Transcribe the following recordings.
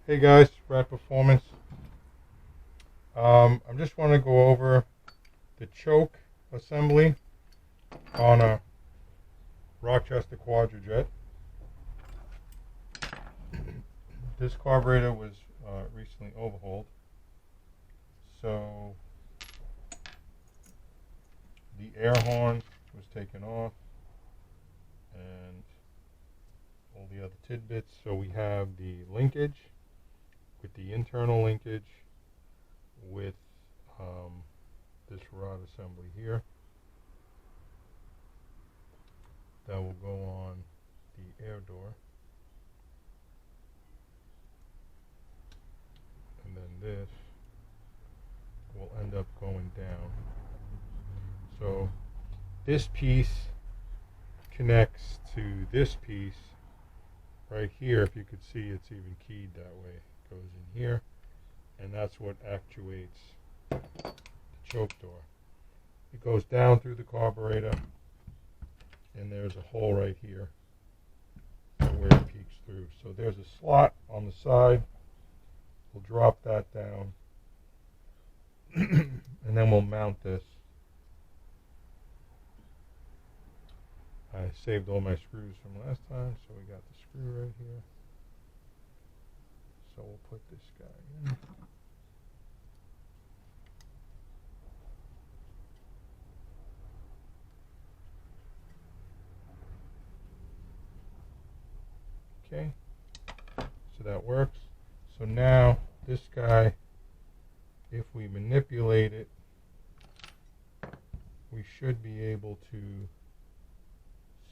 Hey guys, Radperformance. I just want to go over the choke assembly on a Rochester Quadrajet. This carburetor was recently overhauled, so the air horn was taken off and all the other tidbits. So we have the linkage with the internal linkage with this rod assembly here that will go on the air door, and then this will end up going down. So this piece connects to this piece right here. If you could see, it's even keyed that way. It goes in here, and that's what actuates the choke door. It goes down through the carburetor, and there's a hole right here where it peeks through. So there's a slot on the side. We'll drop that down, and then we'll mount this. I saved all my screws from last time, so we got the screw right here. So we'll put this guy in. Okay, so that works. So now this guy, if we manipulate it, we should be able to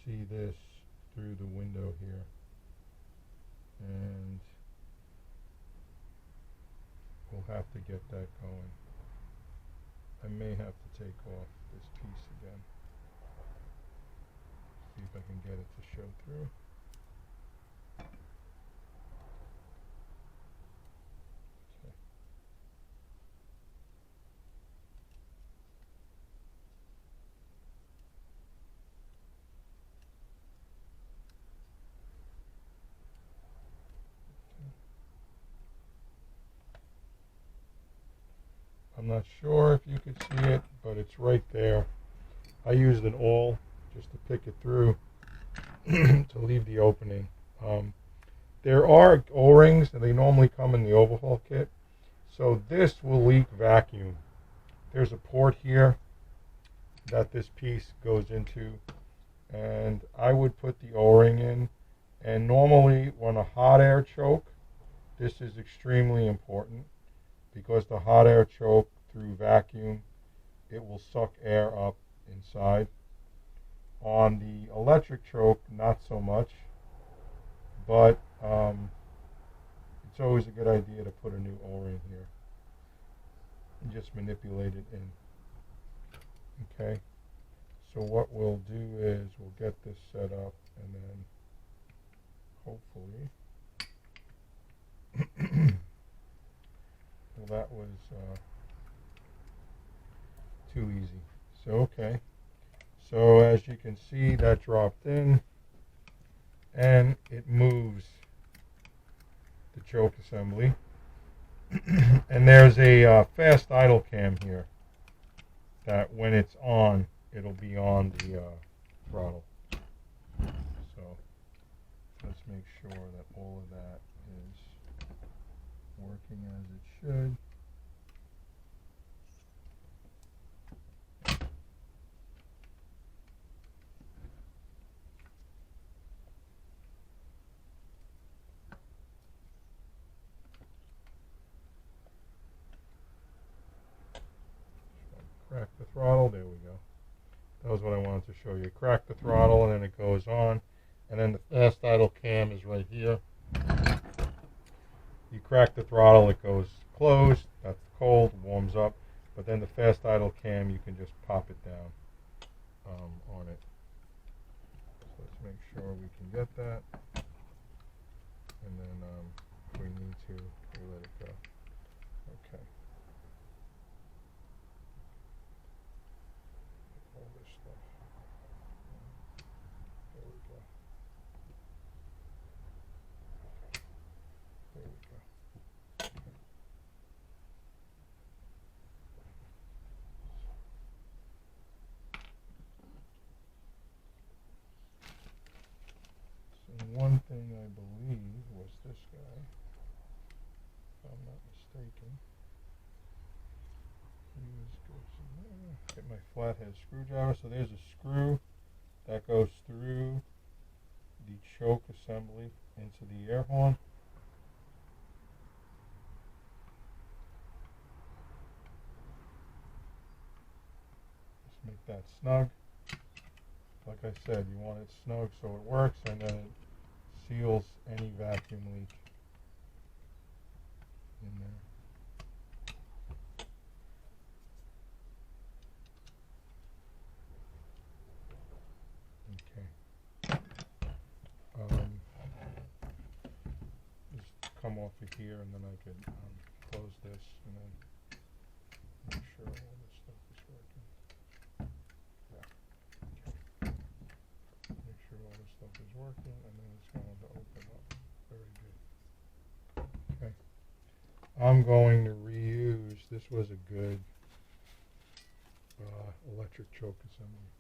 see this through the window here. And we'll have to get that going. I may have to take off this piece again. See if I can get it to show through. Okay. I'm not sure if you could see it, but it's right there. I used an awl just to pick it through to leave the opening. There are O-rings, and they normally come in the overhaul kit. So this will leak vacuum. There's a port here that this piece goes into, and I would put the O-ring in. And normally when a hot air choke, this is extremely important, because the hot air choke through vacuum, it will suck air up inside. On the electric choke, not so much, but it's always a good idea to put a new O-ring here and just manipulate it in. Okay, so what we'll do is we'll get this set up, and then hopefully well, that was too easy. So okay, so as you can see, that dropped in, and it moves the choke assembly. And there's a fast idle cam here that when it's on, it'll be on the throttle. So let's make sure that all of that is working as it should. Crack the throttle, there we go. That was what I wanted to show you. Crack the throttle, and then it goes on, and then the fast idle cam is right here. You crack the throttle, it goes closed, that's cold, warms up, but then the fast idle cam, you can just pop it down on it. So let's make sure we can get that, and then if we need to, we let it go. Okay. All this stuff. There we go. There we go. thing, I believe, was this guy, if I'm not mistaken. Get my flathead screwdriver. So there's a screw that goes through the choke assembly into the air horn. Just make that snug. Like I said, you want it snug so it works, and then it seals any vacuum leak in there. Just come off of here, and then I could close this, and then make sure all this stuff is working. Yeah. Okay. Make sure all this stuff is working, and then it's going to open up. Very good. Okay. I'm going to reuse, this was a good electric choke assembly.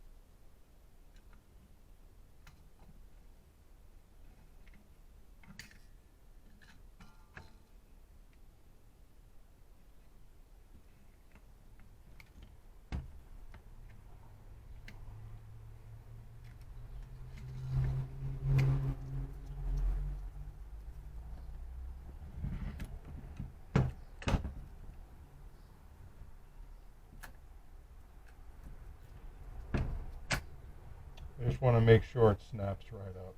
I just want to make sure it snaps right up,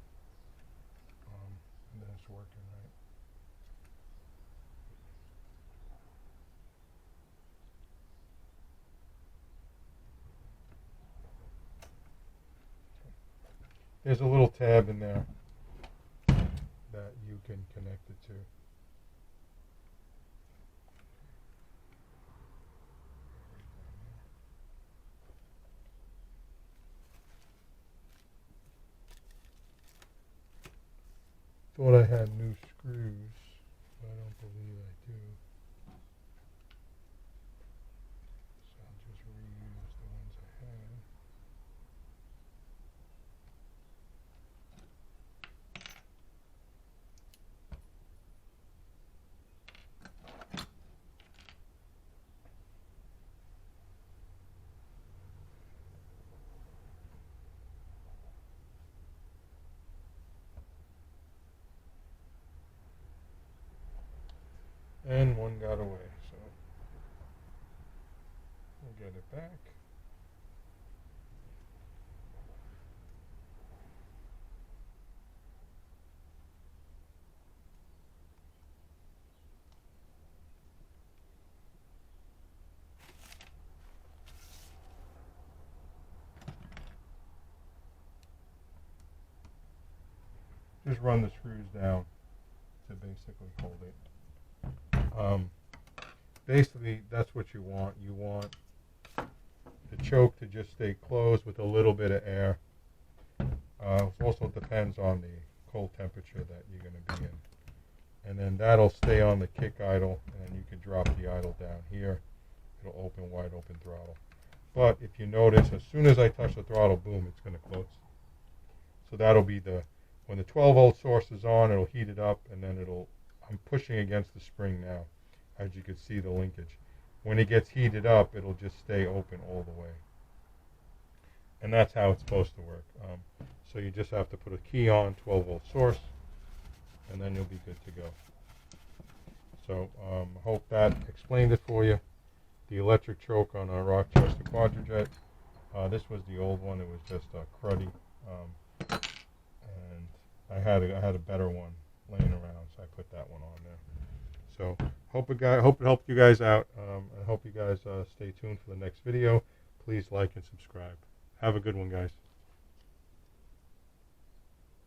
and then it's working right. There's a little tab in there that you can connect it to. Thought I had new screws, but I don't believe I do. So I'll just reuse the ones I had. And one got away, so we'll get it back. Just run the screws down to basically hold it. Basically, that's what you want. You want the choke to just stay closed with a little bit of air. It also depends on the cold temperature that you're going to be in. And then that'll stay on the kick idle, and you can drop the idle down here. It'll open wide open throttle. But if you notice, as soon as I touch the throttle, boom, it's going to close. So that'll be when the 12-volt source is on, it'll heat it up, and then I'm pushing against the spring now, as you can see the linkage. When it gets heated up, it'll just stay open all the way. And that's how it's supposed to work. So you just have to put a key on, 12-volt source, and then you'll be good to go. So I hope that explained it for you. The electric choke on a Rochester Quadrajet. This was the old one. It was just cruddy. And I had a better one laying around, so I put that one on there. So hope it helped you guys out. I hope you guys stay tuned for the next video. Please like and subscribe. Have a good one, guys.